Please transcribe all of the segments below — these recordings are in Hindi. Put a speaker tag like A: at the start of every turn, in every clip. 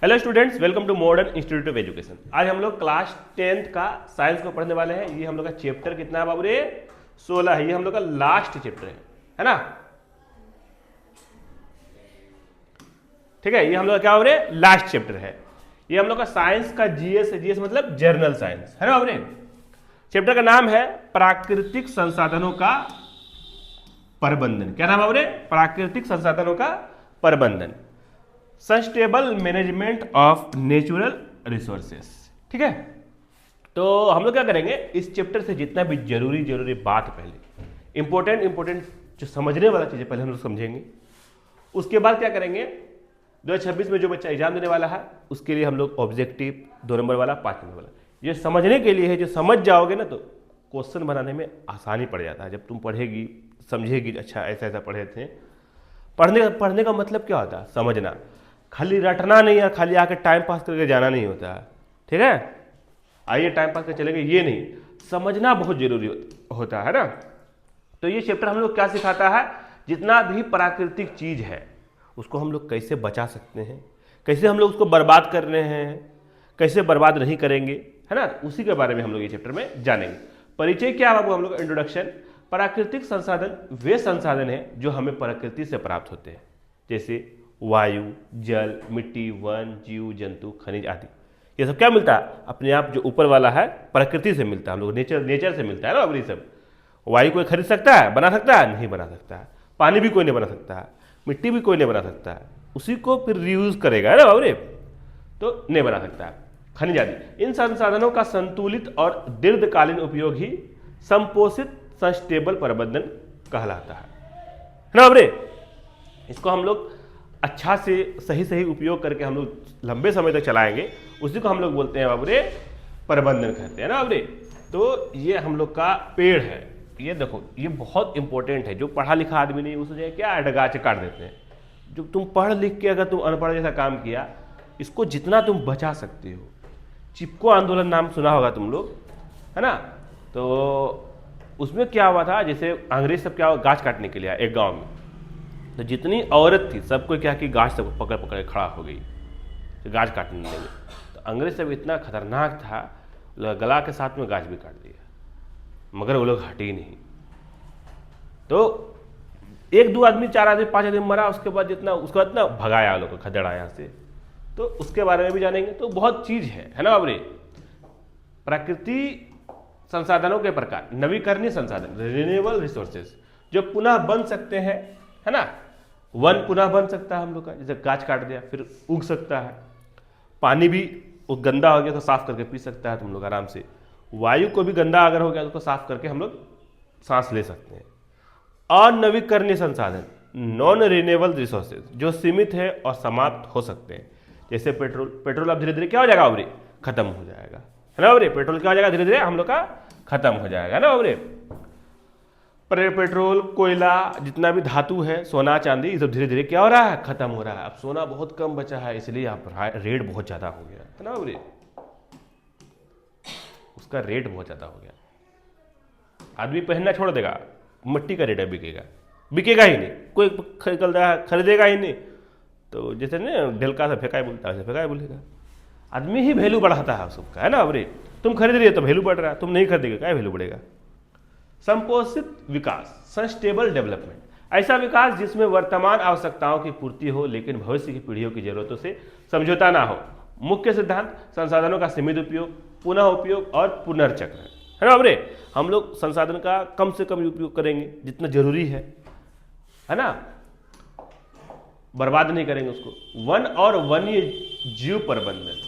A: Hello students, welcome to Modern Institute of Education. आज हम लोग क्लास 10th का साइंस को पढ़ने वाले हैं। ये हम लोग का चैप्टर कितना है बाबू रे? 16 है। ये हम लोग का लास्ट चैप्टर है ना? ठीक है, ये हम लोग का क्या बाबू रे? लास्ट चैप्टर है। ये हम लोग का साइंस का जीएस है। जीएस मतलब जर्नल साइंस है ना बाबू रे? चैप्टर का नाम है प्राकृतिक संसाधनों का प्रबंधन। क्या नाम बाबू रे? प्राकृतिक संसाधनों का प्रबंधन, sustainable management of natural resources. ठीक है, तो हम लोग क्या करेंगे, इस चैप्टर से जितना भी जरूरी बात पहले इंपॉर्टेंट जो समझने वाला चीज़ें पहले हम लोग समझेंगे। उसके बाद क्या करेंगे, 2026 में जो बच्चा एग्जाम देने वाला है उसके लिए हम लोग ऑब्जेक्टिव 2 नंबर वाला 5 नंबर वाला ये समझने के लिए है। जो समझ जाओगे ना तो क्वेश्चन बनाने में आसानी पड़ जाता है। जब तुम पढ़ेगी समझेगी, अच्छा ऐसा ऐसा पढ़े थे। पढ़ने का मतलब क्या होता है? समझना, खाली रटना नहीं है, खाली आके टाइम पास करके जाना नहीं होता है। ठीक है, आइए टाइम पास करके चलेंगे, ये नहीं, समझना बहुत जरूरी होता है ना। तो ये चैप्टर हम लोग क्या सिखाता है, जितना भी प्राकृतिक चीज है उसको हम लोग कैसे बचा सकते हैं, कैसे हम लोग उसको बर्बाद कर रहे हैं, कैसे बर्बाद नहीं करेंगे, है ना। उसी के बारे में हम लोग ये चैप्टर में जानेंगे। परिचय क्या है हम लोग? इंट्रोडक्शन। प्राकृतिक संसाधन वे संसाधन हैं जो हमें प्रकृति से प्राप्त होते हैं, जैसे वायु, जल, मिट्टी, वन, जीव जंतु, खनिज आदि। ये सब क्या मिलता है? अपने आप जो ऊपर वाला है प्रकृति से मिलता है, हम लोग नेचर से मिलता है ना। अब ये सब वायु कोई खरीद सकता है, बना सकता है? नहीं बना सकता है। पानी भी कोई नहीं बना सकता है, मिट्टी भी कोई नहीं बना सकता है। उसी को फिर रीयूज करेगा, है ना बाबू, तो नहीं बना सकता है। खनिज आदि, इन संसाधनों का संतुलित और दीर्घकालीन उपयोग ही संपोषित सस्टेनेबल प्रबंधन कहलाता है ना बाबू। इसको हम लोग अच्छा से सही उपयोग करके हम लोग लंबे समय तक चलाएंगे, उसी को हम लोग बोलते हैं बाबू रे प्रबंधन कहते हैं ना बाबू रे। तो ये हम लोग का पेड़ है। ये देखो, ये बहुत इंपॉर्टेंट है। जो पढ़ा लिखा आदमी नहीं उसे क्या डगाचे काट देते हैं। जो तुम पढ़ लिख के अगर तुम अनपढ़ जैसा काम किया, इसको जितना तुम बचा सकते हो। चिपको आंदोलन नाम सुना होगा तुम लोग, है ना। तो उसमें क्या हुआ था, जैसे अंग्रेज सब क्या गाछ काटने के लिए आए एक गाँव में, तो जितनी औरत थी सबको क्या कि गाछ सब पकड़ पकड़ खड़ा हो गई, तो गाछ काटने लगे। तो अंग्रेज सब इतना खतरनाक था, गला के साथ में गाछ भी काट दिया, मगर वो लोग हटे ही नहीं। तो 1-2 आदमी, 4 आदमी, 5 आदमी मरा। उसके बाद जितना उसके बाद ना भगाया लोग, खदेड़ा यहाँ से। तो उसके बारे में भी जानेंगे। तो बहुत चीज है ना बाबरे। प्रकृति संसाधनों के प्रकार, नवीकरणीय संसाधन, रिन्यूएबल रिसोर्सेज, जो पुनः बन सकते हैं, है ना। वन पुनः बन सकता है हम लोग का, जैसे गाछ काट दिया फिर उग सकता है। पानी भी वो गंदा हो गया तो साफ करके पी सकता है तुम लोग आराम से। वायु को भी गंदा अगर हो गया तो उसको साफ करके हम लोग सांस ले सकते हैं। अनवीकरणीय संसाधन, नॉन रिन्यूएबल रिसोर्सेज, जो सीमित है और समाप्त हो सकते हैं, जैसे पेट्रोल अब धीरे धीरे क्या हो जाएगा बाबरे? खत्म हो जाएगा, है ना बाबरे। पेट्रोल क्या हो जाएगा? धीरे धीरे हम लोग का खत्म हो जाएगा ना बाबरे। पेट्रोल, कोयला, जितना भी धातु है, सोना चांदी, ये सब धीरे धीरे क्या हो रहा है? खत्म हो रहा है। अब सोना बहुत कम बचा है, इसलिए यहाँ पर रेट बहुत ज्यादा हो गया, है ना बाबरे। उसका रेट बहुत ज्यादा हो गया। आदमी पहनना छोड़ देगा, मिट्टी का रेट है, बिकेगा ही नहीं, कोई खरीदेगा ही नहीं। तो जैसे ना ढेलका से फेंका बोलता है, फेंका बोलेगा। आदमी ही वैल्यू बढ़ाता है सबका, है ना बाबरे। तुम खरीद रही हो तो वैल्यू बढ़ रहा है, तुम नहीं खरीदेगा क्या वैल्यू बढ़ेगा। संपोषित विकास, सस्टेनेबल डेवलपमेंट, ऐसा विकास जिसमें वर्तमान आवश्यकताओं की पूर्ति हो लेकिन भविष्य की पीढ़ियों की जरूरतों से समझौता ना हो। मुख्य सिद्धांत, संसाधनों का सीमित उपयोग, पुनः उपयोग और पुनर्चक्र, है ना बाबरे। हम लोग संसाधन का कम से कम उपयोग करेंगे जितना जरूरी है ना, बर्बाद नहीं करेंगे उसको। वन और वन्य जीव प्रबंधन,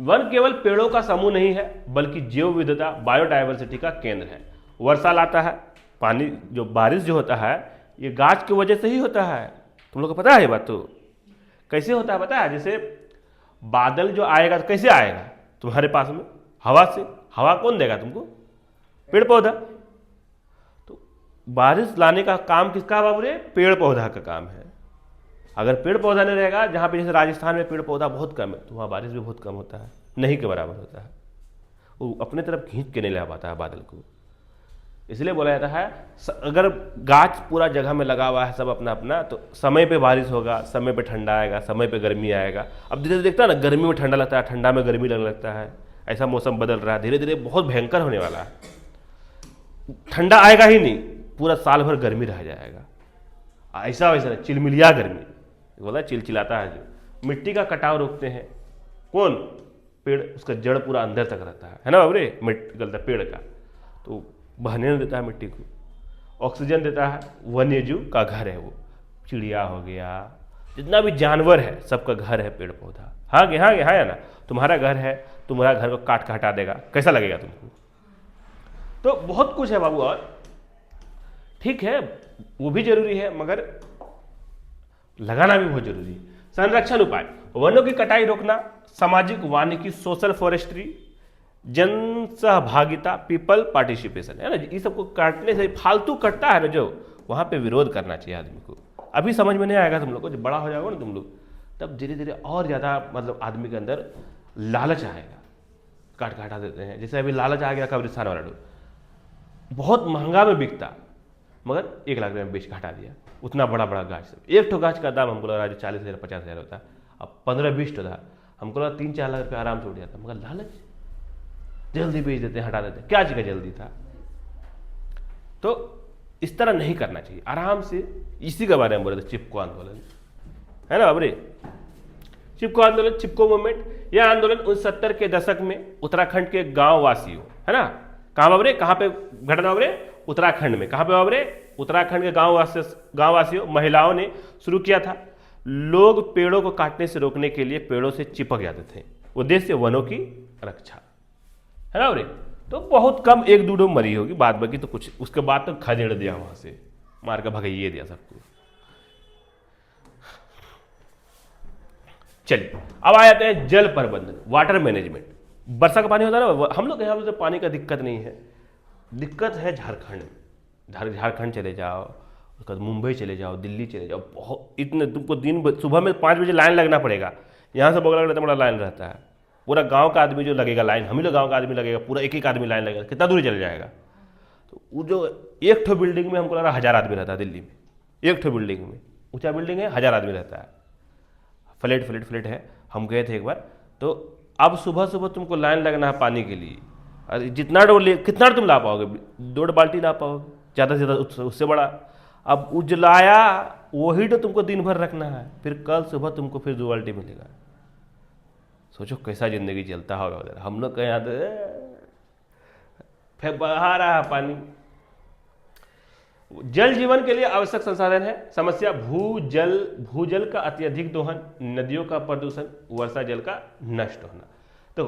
A: वन केवल पेड़ों का समूह नहीं है बल्कि जैव विविधता, बायोडायवर्सिटी का केंद्र है। वर्षा लाता है, पानी जो बारिश जो होता है ये गाछ की वजह से ही होता है। तुम लोग को पता है ये बात? तो कैसे होता है पता है? जैसे बादल जो आएगा तो कैसे आएगा तुम्हारे पास में? हवा से। हवा कौन देगा तुमको? पेड़ पौधा। तो बारिश लाने का काम किसका बाबू रे? पेड़ पौधा का काम है। अगर पेड़ पौधा नहीं रहेगा, जहाँ पे जैसे राजस्थान में पेड़ पौधा बहुत कम है, तो वहाँ बारिश भी बहुत कम होता है, नहीं के बराबर होता है। वो अपने तरफ खींच के नहीं ला पाता है बादल को। इसलिए बोला जाता है अगर गाछ पूरा जगह में लगा हुआ है सब अपना अपना, तो समय पे बारिश होगा, समय पे ठंडा आएगा, समय पे गर्मी आएगा। अब धीरे धीरे देखता है ना, गर्मी में ठंडा लगता है, ठंडा में गर्मी लगने लगता है, ऐसा मौसम बदल रहा है, धीरे धीरे बहुत भयंकर होने वाला है। ठंडा आएगा ही नहीं, पूरा साल भर गर्मी रह जाएगा, ऐसा वैसा चिलमिलिया गर्मी, बोला चिलचिलाता है। जो मिट्टी का कटाव रोकते हैं कौन? पेड़, उसका जड़ पूरा अंदर तक रहता है ना बाबरे, गलता पेड़ का, तो बहने नहीं देता है मिट्टी को, ऑक्सीजन देता है, वन्यजीव का घर है वो, चिड़िया हो गया, जितना भी जानवर है सबका घर है पेड़ पौधा। हाँ हाँ या ना, तुम्हारा घर है, तुम्हारा घर को काट के हटा देगा, कैसा लगेगा तुमको? तो बहुत कुछ है बाबू, और ठीक है वो भी जरूरी है, मगर लगाना भी बहुत जरूरी है। संरक्षण उपाय, वनों की कटाई रोकना, सामाजिक वानिकी, सोशल फॉरेस्ट्री, जन सहभागिता, पीपल पार्टिसिपेशन, है ना। ये सबको काटने से, फालतू कटता है ना जो, वहां पे विरोध करना चाहिए आदमी को। अभी समझ में नहीं आएगा तुम लोग को, जब बड़ा हो जाएगा ना तुम लोग, तब धीरे धीरे और ज्यादा मतलब आदमी के अंदर लालच आएगा, काट के हटा देते हैं। जैसे अभी लालच आ गया कब्रिस्तान वाला डोर, बहुत महंगा में बिकता, मगर 1 लाख रुपये में बेच के हटा दिया। उतना बड़ा बड़ा गाछ, सब एक ठो गाछ का दाम हमको लगा 40,000 50,000 होता, अब 15-20 ठो था, हमको लगा 3-4 लाख रुपये आराम से उठ जाता, मगर लालच, जल्दी बेच देते हैं, हटा देते हैं, क्या चीज का जल्दी था। तो इस तरह नहीं करना चाहिए, आराम से। इसी के बारे में बोले थे चिपको आंदोलन, है ना बाबरे, चिपको आंदोलन, चिपको मूवमेंट। यह आंदोलन 69 के दशक में उत्तराखंड के गांव वासियों, है ना, कहाँ बाबरे, कहाँ पे घटना बाबरे, उत्तराखंड में, कहाँ पे बाबरे, उत्तराखंड के गांव वासियों, महिलाओं ने शुरू किया था। लोग पेड़ों को काटने से रोकने के लिए पेड़ों से चिपक जाते थे, उद्देश्य वनों की रक्षा, है ना बाबरे। तो बहुत कम 1-2 मरी होगी, बाद बाकी तो कुछ, उसके बाद तो खदेड़ दिया, वहां से मार कर भगाइए दिया सबको। चलिए अब आ जाते हैं जल प्रबंधन, वाटर मैनेजमेंट। वर्षा का पानी होता है ना, हम लोग यहाँ तो पानी का दिक्कत नहीं है, दिक्कत है झारखंड। झारखंड चले जाओ, उसके बाद मुंबई चले जाओ, दिल्ली चले जाओ, बहुत इतने तुमको दिन सुबह में 5 बजे लाइन लगना पड़ेगा। यहाँ से बगल में बड़ा लाइन रहता है, पूरा गांव का आदमी जो लगेगा लाइन, हम ही लोग गांव का आदमी लगेगा, पूरा एक आदमी लाइन लगेगा, कितना दूर चल जाएगा। तो वो जो एक ठो बिल्डिंग में हमको लग रहा 1000 आदमी रहता है दिल्ली में, एक ठो बिल्डिंग में, ऊंचा बिल्डिंग है, 1000 आदमी रहता है, फ्लैट है। हम गए थे एक बार, तो अब सुबह सुबह तुमको लाइन लगना है पानी के लिए, अरे कितना तुम ला पाओगे, 2 बाल्टी ला पाओगे ज़्यादा से ज़्यादा, उससे बड़ा। अब उजलाया वही तो तुमको दिन भर रखना है, फिर कल सुबह तुमको फिर 2 बाल्टी मिलेगा। सोचो कैसा जिंदगी चलता होगा उधर। हम लोग के यहाँ तो फिर बहा रहा है पानी। जल जीवन के लिए आवश्यक संसाधन है। समस्या भूजल का अत्यधिक दोहन, नदियों का प्रदूषण, वर्षा जल का नष्ट होना। तो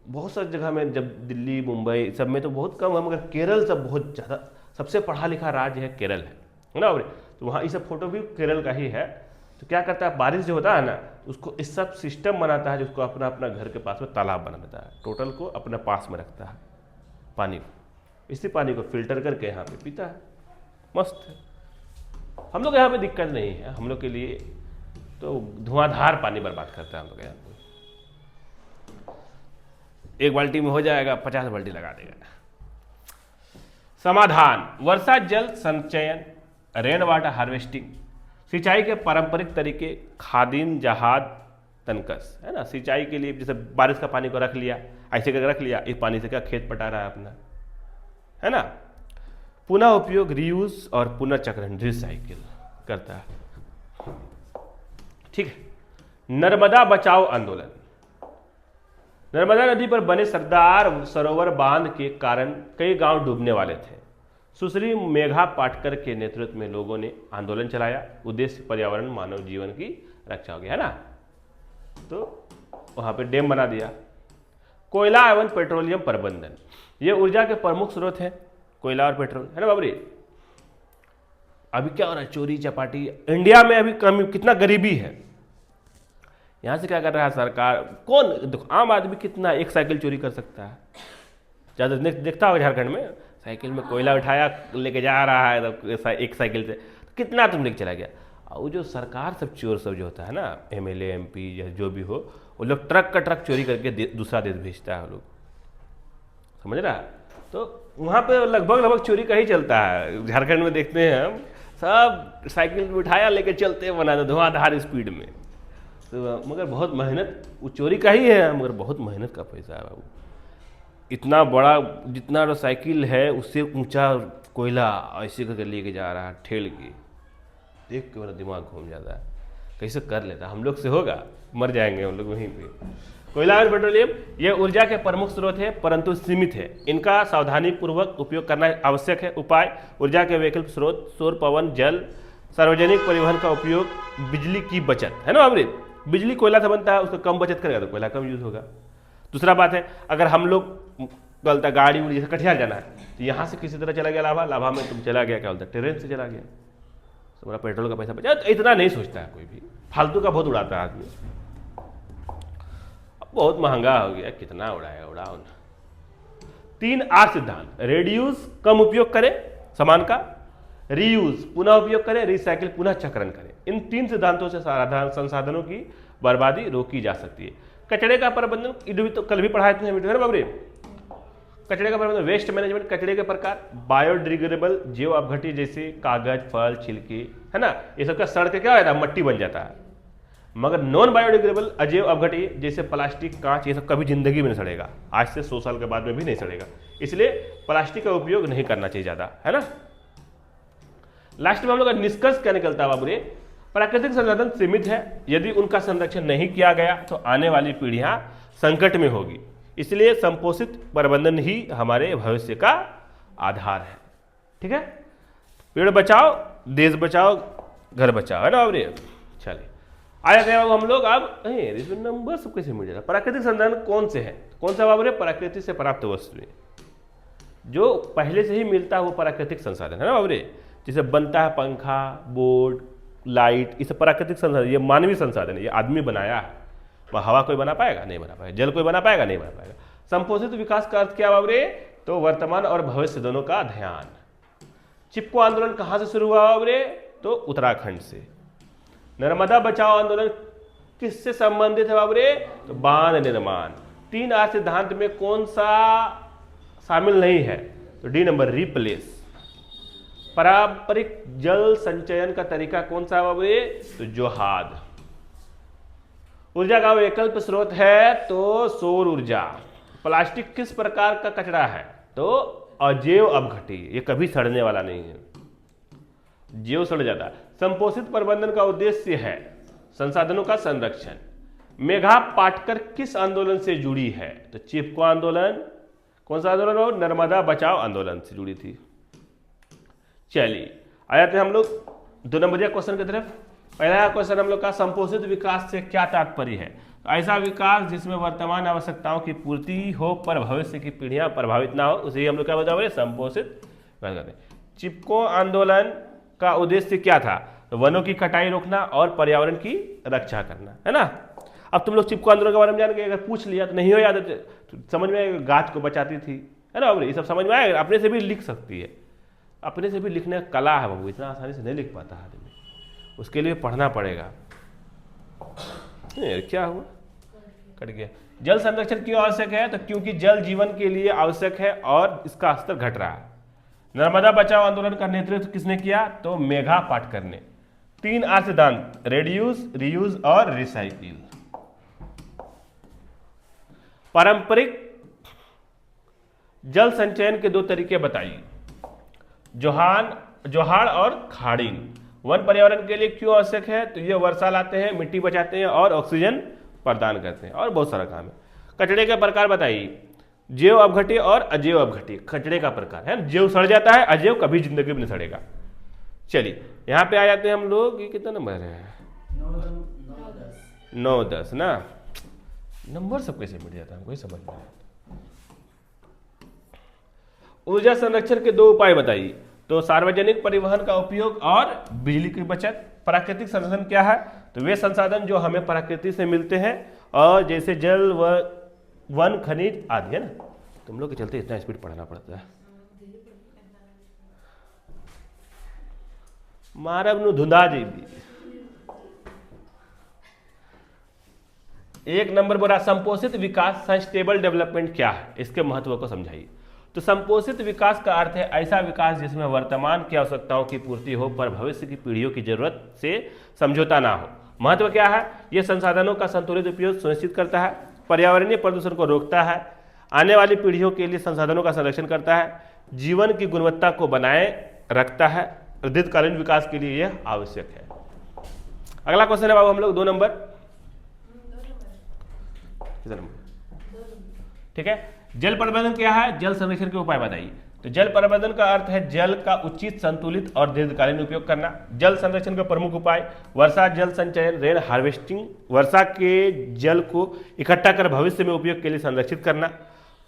A: बहुत सारी जगह में, जब दिल्ली मुंबई सब में तो बहुत कम है, मगर केरल सब बहुत ज़्यादा, सबसे पढ़ा लिखा राज्य है केरल, है ना। तो वहाँ ये सब फोटो भी केरल का ही है। तो क्या करता है, बारिश जो होता है ना, उसको इस सब सिस्टम बनाता है, जिसको अपना अपना घर के पास में तालाब बना देता है, टोटल को अपने पास में रखता है पानी को, इसी पानी को फिल्टर करके यहाँ पे पीता है, मस्त है। हम लोग यहाँ पे दिक्कत नहीं है, हम लोग के लिए तो धुआंधार पानी बर्बाद करता है हम लोग यहाँ पे। 1 बाल्टी में हो जाएगा, 50 बाल्टी लगा देगा। समाधान, वर्षा जल संचयन, रेन वाटर हार्वेस्टिंग, सिंचाई के पारंपरिक तरीके, खादीन जहाद तनकस, है ना। सिंचाई के लिए जैसे बारिश का पानी को रख लिया, ऐसे करके रख लिया, इस पानी से क्या खेत पटा रहा है अपना, है ना। पुनः उपयोग, रीयूज और पुनर्चक्रण, रिसाइकिल करता है, ठीक है। नर्मदा बचाओ आंदोलन, नर्मदा नदी पर बने सरदार सरोवर बांध के कारण कई गांव डूबने वाले थे। सुश्री मेघा पाटकर के नेतृत्व में लोगों ने आंदोलन चलाया, उद्देश्य पर्यावरण मानव जीवन की रक्षा हो गया, है ना। तो वहां पे डैम बना दिया। कोयला एवं पेट्रोलियम प्रबंधन, ये ऊर्जा के प्रमुख स्रोत हैं, कोयला और पेट्रोल, है ना बाबरी। अभी क्या हो रहा है, चोरी चपाटी इंडिया में अभी कितना गरीबी है। यहां से क्या कर रहा है सरकार, कौन आम आदमी कितना एक साइकिल चोरी कर सकता है, ज्यादा देखता होगा झारखंड में, साइकिल में कोयला उठाया लेके जा रहा है तो एक साइकिल से, कितना तुम लेके चला गया। और वो जो सरकार सब चोर सब जो होता है ना, MLA MP या जो भी हो, वो लोग ट्रक का ट्रक चोरी करके दूसरा देश भेजता है, वो लोग, समझ रहा है। तो वहाँ पे लगभग लगभग चोरी का ही चलता है। झारखंड में देखते हैं हम, सब साइकिल में उठाया लेके चलते बना दो धुआंधार स्पीड में। तो मगर बहुत मेहनत, वो चोरी का ही है मगर बहुत मेहनत का पैसा है बाबू। इतना बड़ा, जितना साइकिल है उससे ऊंचा कोयला ऐसे करके लेके जा रहा है ठेल के, देख के मेरा दिमाग घूम जाता है, कैसे कर लेता। हम लोग से होगा, मर जाएंगे हम लोग वहीं पे। कोयला और पेट्रोलियम ये ऊर्जा के प्रमुख स्रोत है परंतु सीमित है, इनका सावधानी पूर्वक उपयोग करना आवश्यक है। उपाय: ऊर्जा के वैकल्पिक स्रोत, सौर, पवन, जल, सार्वजनिक परिवहन का उपयोग, बिजली की बचत, है ना अमृत। बिजली कोयला से बनता है, उसका कम बचत करेगा तो कोयला कम यूज होगा। दूसरा बात है, अगर हम लोग गलता गाड़ी उड़ी जैसे कटिहार जाना है तो यहाँ से किसी तरह चला गया लाभा में तुम चला गया, क्या बोलता है, ट्रेन से चला गया, तुम्हारा पेट्रोल का पैसा बचा। इतना नहीं सोचता है कोई भी, फालतू का बहुत उड़ाता है आदमी। बहुत महंगा हो गया, कितना उड़ाएगा, उड़ाओ ना। 3R सिद्धांत: रेड्यूस कम उपयोग करें सामान का, रीयूज पुनः उपयोग करें, रिसाइकिल पुनः चक्रण करें। इन 3 सिद्धांतों से संसाधनों की बर्बादी रोकी जा सकती है। कचरे का प्रबंधन, तो कल भी पढ़ाए थे वीडियो में बाबरी। कचरे का प्रबंधन, वेस्ट मैनेजमेंट, कचरे के प्रकार, बायोडिग्रेडेबल, जैव अपघटी जैसे कागज, फल, छिलके, है ना, ये सब का सड़ के क्या होता है, मट्टी बन जाता है। मगर नॉन बायोडिग्रेडेबल, अजैव अपघटी जैसे प्लास्टिक, कांच, ये सब कभी जिंदगी में नहीं सड़ेगा, आज से 100 साल के बाद में भी नहीं सड़ेगा। इसलिए प्लास्टिक का उपयोग नहीं करना चाहिए ज्यादा, है ना। लास्ट में हम लोग का निष्कर्ष क्या निकलता है बाबूरे, प्राकृतिक संसाधन सीमित है, यदि उनका संरक्षण नहीं किया गया तो आने वाली पीढ़ियां संकट में होगी। इसलिए संपोषित प्रबंधन ही हमारे भविष्य का आधार है। ठीक है, पेड़ बचाओ, देश बचाओ, घर बचाओ, है ना बाबूरे। चलिए आ जाते हैं हम लोग अब, इसमें नंबर सब कैसे मिल जाता। प्राकृतिक संसाधन कौन से हैं, कौन सा बाबूरे, प्रकृति से प्राप्त वस्तुएं जो पहले से ही मिलता है वो प्राकृतिक संसाधन है ना बाबूरे। जैसे बनता है पंखा, बोर्ड, लाइट, ये सब प्राकृतिक संसाधन, ये मानवीय संसाधन है, ये आदमी बनाया है। हवा कोई बना पाएगा, नहीं बना पाएगा। जल कोई बना पाएगा, नहीं बना पाएगा। संपोषित विकास का अर्थ क्या बाबूरे, तो वर्तमान और भविष्य दोनों का ध्यान। चिपको आंदोलन कहां से शुरू हुआ बाबूरे, तो उत्तराखंड से। नर्मदा बचाओ आंदोलन किससे संबंधित है बाबूरे, तो बांध निर्माण। 3R सिद्धांत में कौन सा शामिल नहीं है, तो डी नंबर, रिप्लेस। पारंपरिक जल संचयन का तरीका कौन सा है बाबूरे, तो जोहाद। ऊर्जा का वैकल्पिक स्रोत है तो सौर ऊर्जा। प्लास्टिक किस प्रकार का कचरा है, तो अजैव अपघटी, ये कभी सड़ने वाला नहीं है, जैव सड़ जाता है। संपोषित प्रबंधन का उद्देश्य है संसाधनों का संरक्षण। मेघा पाटकर किस आंदोलन से जुड़ी है, तो चिपको आंदोलन। कौन सा आंदोलन हो, नर्मदा बचाओ आंदोलन से जुड़ी थी। चलिए आ जाते हैं हम लोग 2 नंबरिया क्वेश्चन की तरफ। पहला क्वेश्चन हम लोग का, संपोषित विकास से क्या तात्पर्य है, तो ऐसा विकास जिसमें वर्तमान आवश्यकताओं की पूर्ति हो पर भविष्य की पीढ़ियां प्रभावित ना हो, उसे हम लोग क्या बताओगे, संपोषित विकास कहते हैं। चिपको आंदोलन का उद्देश्य क्या था, तो वनों की कटाई रोकना और पर्यावरण की रक्षा करना, है ना। अब तुम लोग चिपको आंदोलन के बारे में जान के अगर पूछ लिया तो नहीं हो याद, तो समझ में, गाछ को बचाती थी, है ना, ये सब समझ में आएगा। अपने से भी लिख सकती है, अपने से भी लिखने का कला है बाबू, इतना आसानी से नहीं लिख पाता आदमी, उसके लिए पढ़ना पड़ेगा। क्या हुआ, कट गया। जल संरक्षण क्यों आवश्यक है, तो क्योंकि जल जीवन के लिए आवश्यक है और इसका स्तर घट रहा है। नर्मदा बचाओ आंदोलन का नेतृत्व किसने किया, तो मेघा पाटकर ने। 3R सिद्धांत, रेड्यूस, रीयूज और रिसाइकिल। पारंपरिक जल संचयन के 2 तरीके बताइए, जोहाड़ और खाड़ीन। वन पर्यावरण के लिए क्यों आवश्यक है, तो ये वर्षा लाते हैं, मिट्टी बचाते हैं और ऑक्सीजन प्रदान करते हैं, और बहुत सारा काम है। कचरे के प्रकार बताइए, जैव अपघटी और अजैव अपघटी। कचरे का प्रकार है, जैव सड़ जाता है, अजैव कभी जिंदगी में नहीं सड़ेगा। चलिए यहाँ पे आ जाते हैं हम लोग, ये कितना नंबर है, 9-10 ना। नंबर सब कैसे मिल जाता है हमको समझ में। ऊर्जा संरक्षण के 2 उपाय बताइए, तो सार्वजनिक परिवहन का उपयोग और बिजली की बचत। प्राकृतिक संसाधन क्या है, तो वे संसाधन जो हमें प्रकृति से मिलते हैं, और जैसे जल व वन, खनिज आदि, है ना। तुम लोग के चलते इतना स्पीड पढ़ना पड़ता है। मारब नु धुंधा जेबी। 1 नंबर बोला, संपोषित विकास सस्टेनेबल डेवलपमेंट क्या है, इसके महत्व को समझाइए। तो संपोषित विकास का अर्थ है ऐसा विकास जिसमें वर्तमान की आवश्यकताओं की पूर्ति हो पर भविष्य की पीढ़ियों की जरूरत से समझौता ना हो। महत्व क्या है? यह संसाधनों का संतुलित उपयोग सुनिश्चित करता है, पर्यावरणीय प्रदूषण को रोकता है, आने वाली पीढ़ियों के लिए संसाधनों का संरक्षण करता है, जीवन की गुणवत्ता को बनाए रखता है, दीर्घकालीन विकास के लिए यह आवश्यक है। अगला क्वेश्चन है बाबू हम लोग 2 नंबर, ठीक है। जल प्रबंधन क्या है? जल संरक्षण के उपाय बताइए। तो जल प्रबंधन का अर्थ है जल का उचित, संतुलित और दीर्घकालीन उपयोग करना। जल संरक्षण का प्रमुख उपाय वर्षा जल संचयन, रेन हार्वेस्टिंग, वर्षा के जल को इकट्ठा कर भविष्य में उपयोग के लिए संरक्षित करना,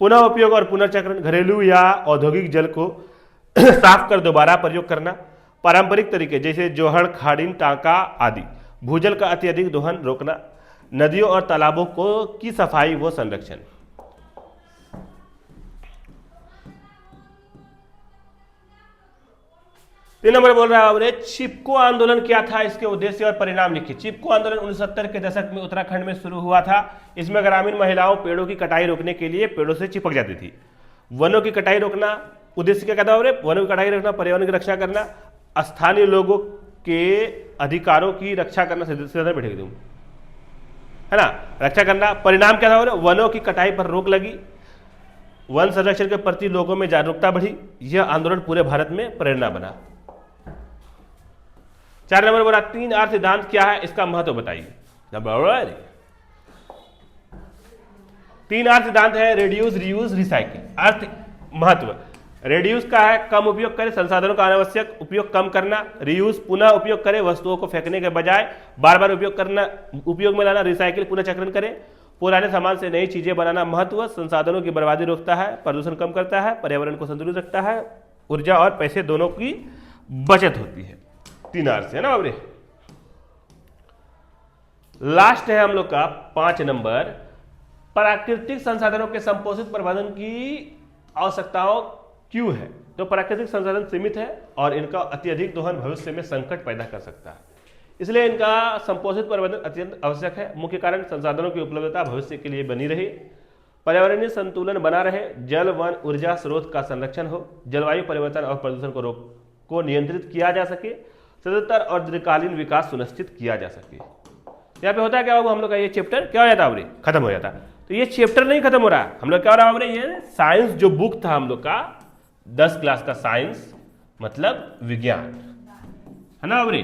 A: पुनः उपयोग और पुनर्चक्रण, घरेलू या औद्योगिक जल को साफ कर दोबारा प्रयोग करना, पारंपरिक तरीके जैसे जोहड़, खाड़ीन, टांका आदि, भूजल का अत्यधिक दोहन रोकना, नदियों और तालाबों को की सफाई व संरक्षण। तीन नंबर बोल रहा है चिपको आंदोलन क्या था, इसके उद्देश्य और परिणाम लिखिए। चिपको आंदोलन 1970 के दशक में उत्तराखंड में शुरू हुआ था। इसमें ग्रामीण महिलाओं पेड़ों की कटाई रोकने के लिए पेड़ों से चिपक जाती थी। वनों की कटाई रोकना, उद्देश्य क्या कहता है? वनों की कटाई रोकना, पर्यावरण की रक्षा करना, स्थानीय लोगों के अधिकारों की रक्षा करना, सीधा बैठेगी तुम, है ना, रक्षा करना। परिणाम क्या था? वनों की कटाई पर रोक लगी, वन संरक्षण के प्रति लोगों में जागरूकता बढ़ी। यह आंदोलन पूरे भारत में प्रेरणा बना। 4 नंबर बोला 3 आर सिद्धांत क्या है, इसका महत्व बताइए। 3 आर सिद्धांत है रिड्यूस, रीयूज, रिसाइकिल। अर्थ महत्व, रिड्यूस का है कम उपयोग करें, संसाधनों का अनावश्यक उपयोग कम करना। रीयूज पुनः उपयोग करें, वस्तुओं को फेंकने के बजाय बार बार उपयोग करना, उपयोग में लाना। रिसाइकिल पुनः चक्रण करें, पुराने सामान से नई चीजें बनाना। महत्व, संसाधनों की बर्बादी रोकता है, प्रदूषण कम करता है, पर्यावरण को संतुलित रखता है, ऊर्जा और पैसे दोनों की बचत होती है। 3 आर से, है ना बाबरे। लास्ट है हम लोग का 5 नंबर, प्राकृतिक संसाधनों के संपोषित प्रबंधन की आवश्यकताओं क्यों है। तो प्राकृतिक संसाधन सीमित है और इनका अत्यधिक दोहन भविष्य में संकट पैदा कर सकता है, इसलिए इनका संपोषित प्रबंधन अत्यंत आवश्यक है। मुख्य कारण संसाधनों की उपलब्धता भविष्य के लिए बनी रहे, पर्यावरणीय संतुलन बना रहे, जल वन ऊर्जा स्रोत का संरक्षण हो, जलवायु परिवर्तन और प्रदूषण को नियंत्रित किया जा सके, सतत और दीर्घकालीन विकास सुनिश्चित किया जा सके। यहाँ पे होता है क्या बाबू, हम लोग का ये चैप्टर क्या हो जाता है, खत्म हो जाता। तो ये चैप्टर नहीं खत्म हो रहा, हम लोग क्या हो रहा है, ये साइंस जो बुक था हम लोग का 10 क्लास का साइंस मतलब विज्ञान, है ना बाबरे।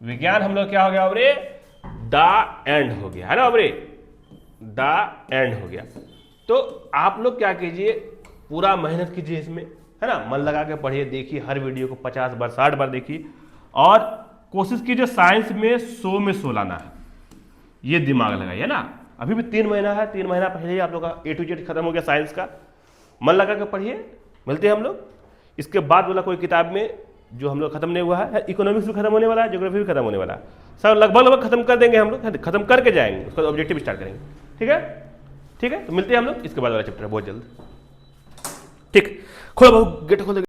A: विज्ञान हम लोग क्या हो गया बाबरे, द एंड हो गया, है ना बाबरे, द एंड हो गया। तो आप लोग क्या कीजिए, पूरा मेहनत कीजिए इसमें, है ना, मन लगा के पढ़िए, देखिए हर वीडियो को 50 बार 60 बार देखिए और कोशिश कीजिए साइंस में 100 में 100 लाना है, ये दिमाग लगाइए ना। अभी भी 3 महीना है, 3 महीना पहले ही आप लोग का A to Z खत्म हो गया साइंस का। मन लगा के पढ़िए, मिलते हैं हम लोग इसके बाद वाला कोई किताब में जो हम लोग खत्म नहीं हुआ है। इकोनॉमिक्स भी खत्म होने वाला है, ज्योग्राफी भी खत्म होने वाला है, सब लगभग खत्म कर देंगे हम लोग, खत्म करके जाएंगे, उसका ऑब्जेक्टिव स्टार्ट करेंगे। ठीक है, ठीक है, तो मिलते हैं हम लोग इसके बाद वाला चैप्टर बहुत जल्द। ठीक, खोलो गेट खोलो।